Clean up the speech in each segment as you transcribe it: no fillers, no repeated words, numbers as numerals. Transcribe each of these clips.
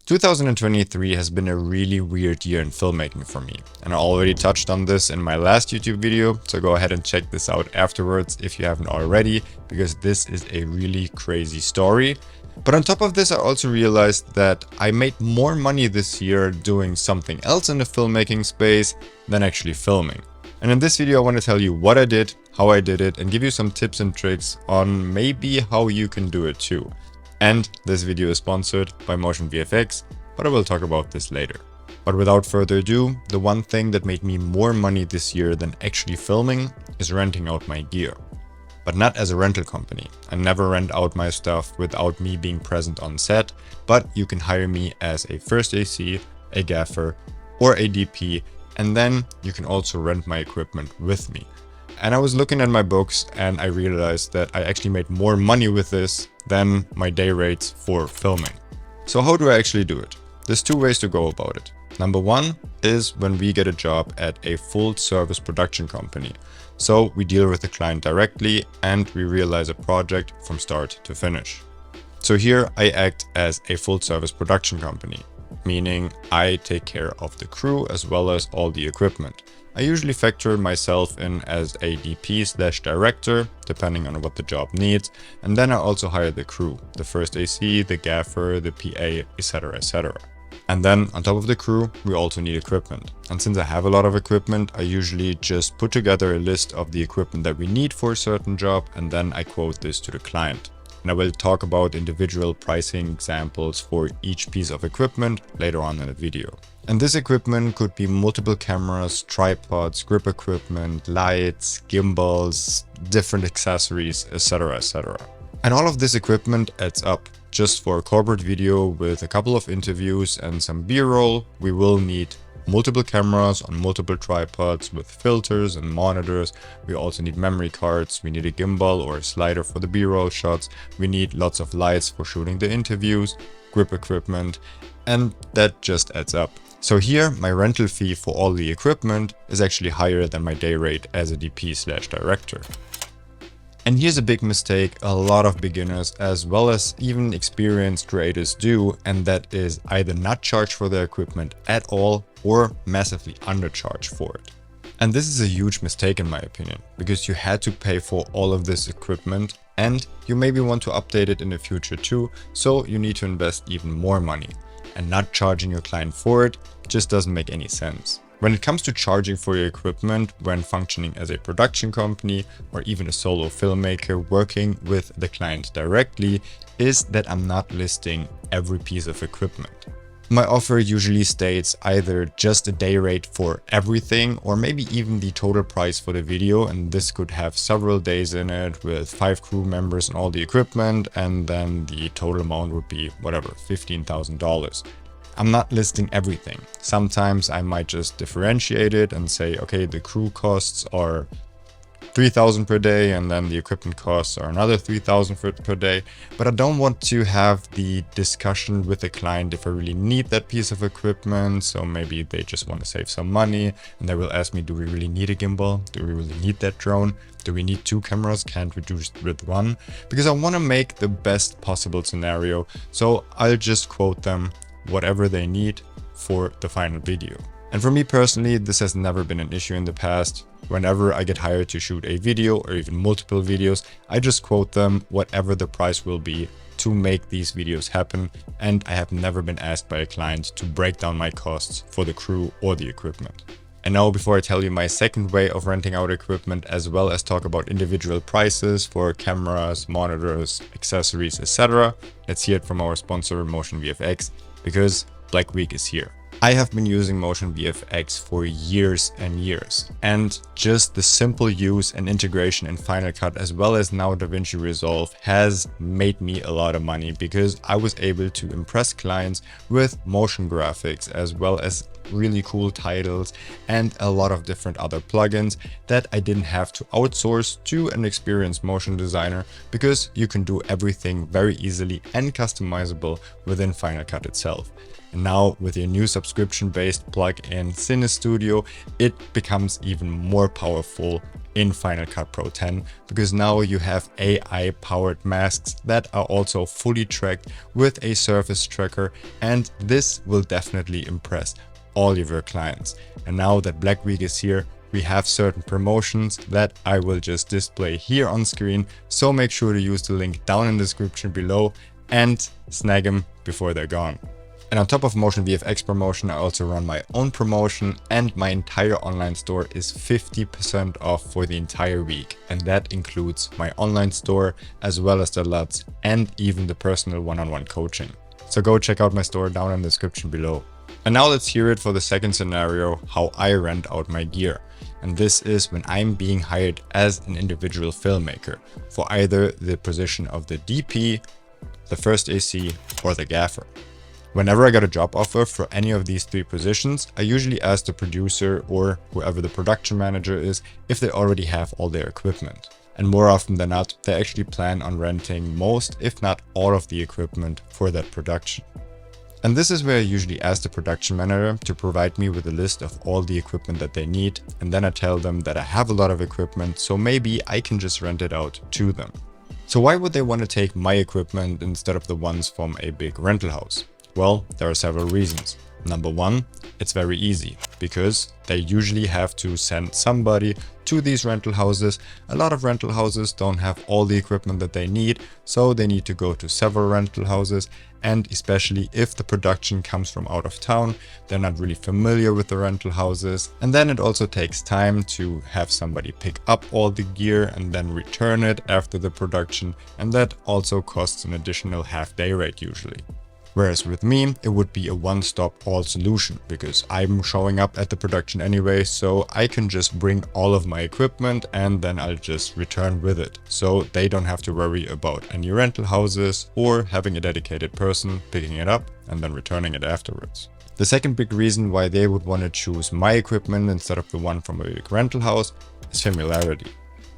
2023 has been a really weird year in filmmaking for me, and I already touched on this in my last YouTube video, so go ahead and check this out afterwards if you haven't already, because this is a really crazy story. But on top of this, I also realized that I made more money this year doing something else in the filmmaking space than actually filming. And in this video, I want to tell you what I did, how I did it, and give you some tips and tricks on maybe how you can do it too. And this video is sponsored by Motion VFX, but I will talk about this later. But without further ado, the one thing that made me more money this year than actually filming is renting out my gear. But not as a rental company. I never rent out my stuff without me being present on set, but you can hire me as a first AC, a gaffer, or a DP, and then you can also rent my equipment with me. And I was looking at my books and I realized that I actually made more money with this than my day rates for filming. So how do I actually do it? There's two ways to go about it. Number one is when we get a job at a full service production company. So we deal with the client directly and we realize a project from start to finish. So here I act as a full service production company, meaning I take care of the crew as well as all the equipment. I usually factor myself in as a DP/director, depending on what the job needs, and then I also hire the crew, the first AC, the gaffer, the PA, etc, etc. And then on top of the crew, we also need equipment. And since I have a lot of equipment, I usually just put together a list of the equipment that we need for a certain job, and then I quote this to the client. And I will talk about individual pricing examples for each piece of equipment later on in the video. And this equipment could be multiple cameras, tripods, grip equipment, lights, gimbals, different accessories, etc, etc. And all of this equipment adds up. Just for a corporate video with a couple of interviews and some B-roll, we will need multiple cameras on multiple tripods with filters and monitors. We also need memory cards. We need a gimbal or a slider for the B-roll shots. We need lots of lights for shooting the interviews, grip equipment, and that just adds up. So here, my rental fee for all the equipment is actually higher than my day rate as a DP/director. And here's a big mistake a lot of beginners as well as even experienced creators do, and that is either not charge for their equipment at all or massively undercharge for it. And this is a huge mistake in my opinion, because you had to pay for all of this equipment and you maybe want to update it in the future too, so you need to invest even more money. And not charging your client for it just doesn't make any sense. When it comes to charging for your equipment when functioning as a production company or even a solo filmmaker working with the client directly, is that I'm not listing every piece of equipment. My offer usually states either just a day rate for everything or maybe even the total price for the video, and this could have several days in it with 5 crew members and all the equipment, and then the total amount would be whatever, $15,000. I'm not listing everything. Sometimes I might just differentiate it and say, okay, the crew costs are $3,000 per day and then the equipment costs are another $3,000 per day. But I don't want to have the discussion with the client if I really need that piece of equipment. So maybe they just want to save some money and they will ask me, do we really need a gimbal? Do we really need that drone? Do we need 2 cameras? Can't we do just with 1? Because I want to make the best possible scenario. So I'll just quote them whatever they need for the final video. And for me personally, this has never been an issue in the past. Whenever I get hired to shoot a video or even multiple videos, I just quote them whatever the price will be to make these videos happen. And I have never been asked by a client to break down my costs for the crew or the equipment. And now, before I tell you my second way of renting out equipment, as well as talk about individual prices for cameras, monitors, accessories, etc., let's hear it from our sponsor, Motion VFX, because Black Week is here. I have been using Motion VFX for years and years, and just the simple use and integration in Final Cut as well as now DaVinci Resolve has made me a lot of money, because I was able to impress clients with motion graphics as well as really cool titles and a lot of different other plugins that I didn't have to outsource to an experienced motion designer, because you can do everything very easily and customizable within Final Cut itself. And now with your new subscription-based plugin Cine Studio, it becomes even more powerful in Final Cut Pro 10, because now you have AI-powered masks that are also fully tracked with a surface tracker, and this will definitely impress all of your clients. And now that Black Week is here, we have certain promotions that I will just display here on screen, so make sure to use the link down in the description below and snag them before they're gone. And on top of Motion VFX promotion, I also run my own promotion, and my entire online store is 50% off for the entire week. And that includes my online store, as well as the LUTs and even the personal one-on-one coaching. So go check out my store down in the description below. And now let's hear it for the second scenario, how I rent out my gear. And this is when I'm being hired as an individual filmmaker for either the position of the DP, the first AC, or the gaffer. Whenever I get a job offer for any of these three positions, I usually ask the producer or whoever the production manager is if they already have all their equipment. And more often than not, they actually plan on renting most, if not all, of the equipment for that production. And this is where I usually ask the production manager to provide me with a list of all the equipment that they need, and then I tell them that I have a lot of equipment, so maybe I can just rent it out to them. So why would they want to take my equipment instead of the ones from a big rental house? Well, there are several reasons. Number one, it's very easy because they usually have to send somebody to these rental houses. A lot of rental houses don't have all the equipment that they need, so they need to go to several rental houses. And especially if the production comes from out of town, they're not really familiar with the rental houses. And then it also takes time to have somebody pick up all the gear and then return it after the production. And that also costs an additional half-day rate usually. Whereas with me, it would be a one-stop all solution because I'm showing up at the production anyway, so I can just bring all of my equipment and then I'll just return with it. So they don't have to worry about any rental houses or having a dedicated person picking it up and then returning it afterwards. The second big reason why they would want to choose my equipment instead of the one from a big rental house is familiarity.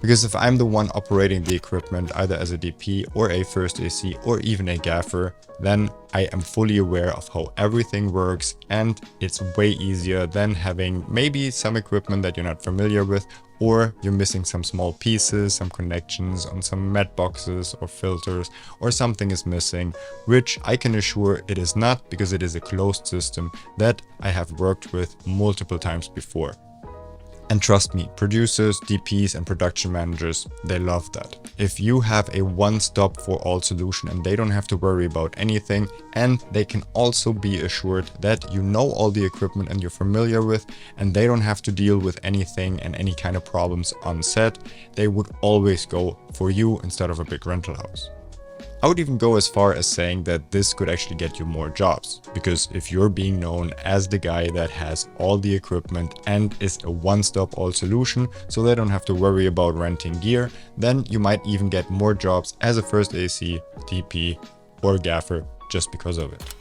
Because if I'm the one operating the equipment either as a DP or a first AC or even a gaffer, then I am fully aware of how everything works, and it's way easier than having maybe some equipment that you're not familiar with, or you're missing some small pieces, some connections on some mat boxes or filters, or something is missing, which I can assure it is not, because it is a closed system that I have worked with multiple times before. And trust me, producers, DPs and production managers, they love that. If you have a one-stop for all solution and they don't have to worry about anything, and they can also be assured that you know all the equipment and you're familiar with, and they don't have to deal with anything and any kind of problems on set, they would always go for you instead of a big rental house. I would even go as far as saying that this could actually get you more jobs, because if you're being known as the guy that has all the equipment and is a one-stop all solution, so they don't have to worry about renting gear, then you might even get more jobs as a first AC, DP or gaffer just because of it.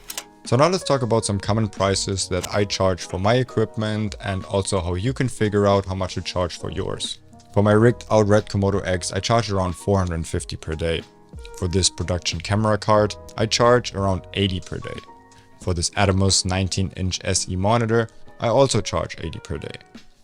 So now let's talk about some common prices that I charge for my equipment, and also how you can figure out how much to charge for yours. For my rigged out Red Komodo X, I charge around 450 per day. For this production camera card, I charge around 80 per day. For this Atomos 19-inch SE monitor, I also charge 80 per day.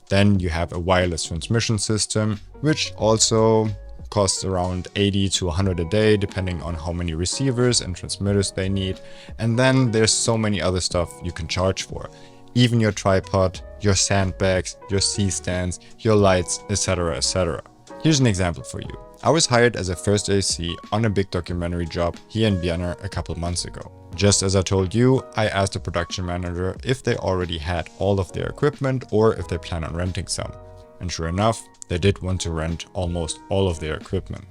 Then you have a wireless transmission system, which also costs around 80 to 100 a day, depending on how many receivers and transmitters they need. And then there's so many other stuff you can charge for. Even your tripod, your sandbags, your C-stands, your lights, etc, etc. Here's an example for you. I was hired as a first AC on a big documentary job here in Vienna a couple months ago. Just as I told you, I asked the production manager if they already had all of their equipment or if they plan on renting some. And sure enough, they did want to rent almost all of their equipment.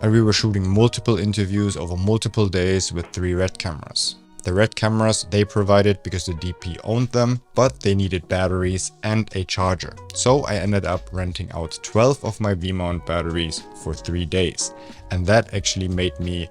And we were shooting multiple interviews over multiple days with 3 RED cameras. The RED cameras they provided because the DP owned them, but they needed batteries and a charger. So I ended up renting out 12 of my V-mount batteries for 3 days. And that actually made me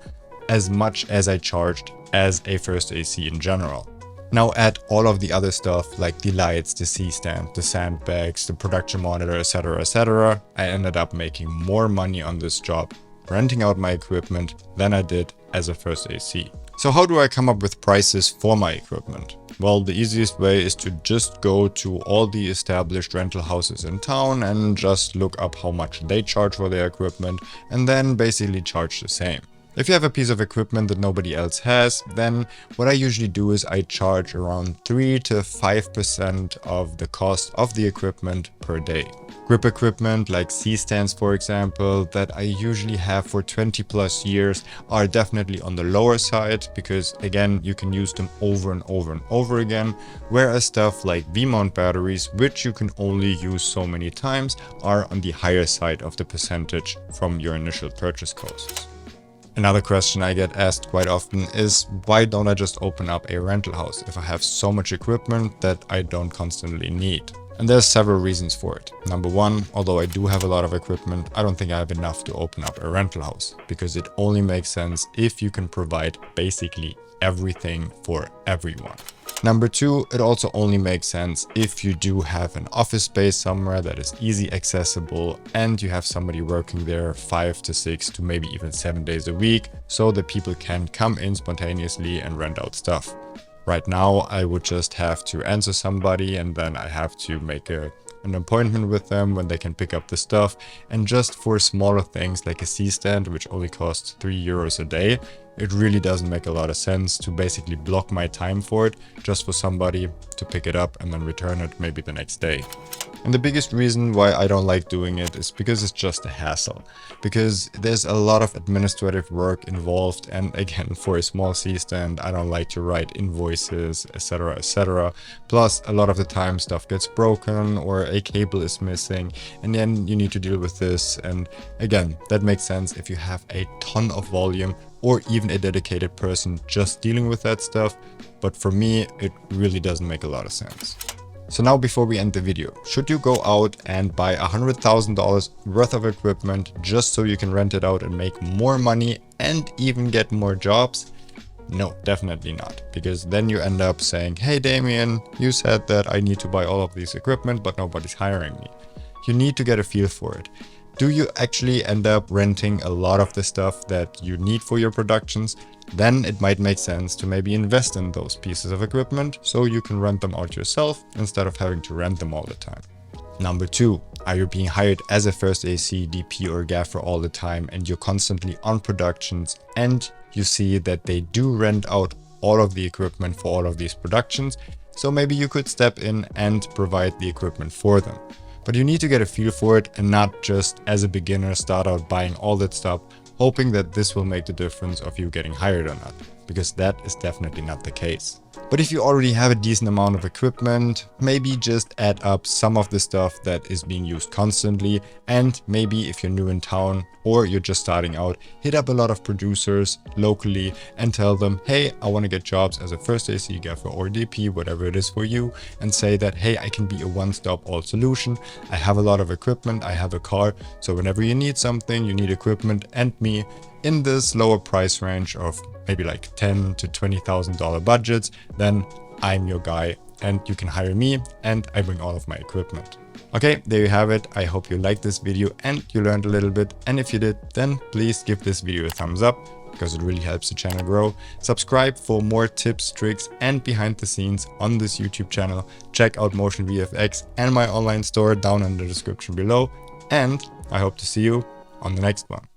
as much as I charged as a first AC in general. Now add all of the other stuff like the lights, the C-stand, the sandbags, the production monitor, etc, etc. I ended up making more money on this job renting out my equipment than I did as a first AC. So how do I come up with prices for my equipment? Well, the easiest way is to just go to all the established rental houses in town and just look up how much they charge for their equipment and then basically charge the same. If you have a piece of equipment that nobody else has, then what I usually do is I charge around 3 to 5% of the cost of the equipment per day. Grip equipment like C-stands, for example, that I usually have for 20 plus years are definitely on the lower side because, again, you can use them over and over and over again, whereas stuff like V-mount batteries, which you can only use so many times, are on the higher side of the percentage from your initial purchase costs. Another question I get asked quite often is, why don't I just open up a rental house if I have so much equipment that I don't constantly need? And there's several reasons for it. Number one, although I do have a lot of equipment, I don't think I have enough to open up a rental house because it only makes sense if you can provide basically everything for everyone. Number two, it also only makes sense if you do have an office space somewhere that is easy accessible and you have somebody working there 5 to 6 to maybe even 7 days a week so that people can come in spontaneously and rent out stuff. Right now, I would just have to answer somebody and then I have to make an appointment with them when they can pick up the stuff. And just for smaller things like a C-stand, which only costs €3 a day, it really doesn't make a lot of sense to basically block my time for it just for somebody to pick it up and then return it maybe the next day. And the biggest reason why I don't like doing it is because it's just a hassle. Because there's a lot of administrative work involved, and again, for a small C-stand, I don't like to write invoices, etc, etc. Plus, a lot of the time stuff gets broken or a cable is missing, and then you need to deal with this. And again, that makes sense if you have a ton of volume or even a dedicated person just dealing with that stuff. But for me, it really doesn't make a lot of sense. So now, before we end the video, should you go out and buy $100,000 worth of equipment just so you can rent it out and make more money and even get more jobs? No, definitely not. Because then you end up saying, hey Damien, you said that I need to buy all of this equipment, but nobody's hiring me. You need to get a feel for it. Do you actually end up renting a lot of the stuff that you need for your productions? Then it might make sense to maybe invest in those pieces of equipment so you can rent them out yourself instead of having to rent them all the time. Number two, are you being hired as a first AC, DP or gaffer all the time and you're constantly on productions and you see that they do rent out all of the equipment for all of these productions, so maybe you could step in and provide the equipment for them. But you need to get a feel for it and not just as a beginner start out buying all that stuff, hoping that this will make the difference of you getting hired or not, because that is definitely not the case. But if you already have a decent amount of equipment, maybe just add up some of the stuff that is being used constantly, and maybe if you're new in town or you're just starting out, hit up a lot of producers locally and tell them, hey, I want to get jobs as a first AC gaffer or DP, whatever it is for you, and say that, hey, I can be a one-stop all solution. I have a lot of equipment, I have a car, so whenever you need something, you need equipment and me in this lower price range of maybe like $10,000 to $20,000 budgets, then I'm your guy and you can hire me and I bring all of my equipment. Okay, there you have it. I hope you liked this video and you learned a little bit. And if you did, then please give this video a thumbs up because it really helps the channel grow. Subscribe for more tips, tricks and behind the scenes on this YouTube channel. Check out Motion VFX and my online store down in the description below. And I hope to see you on the next one.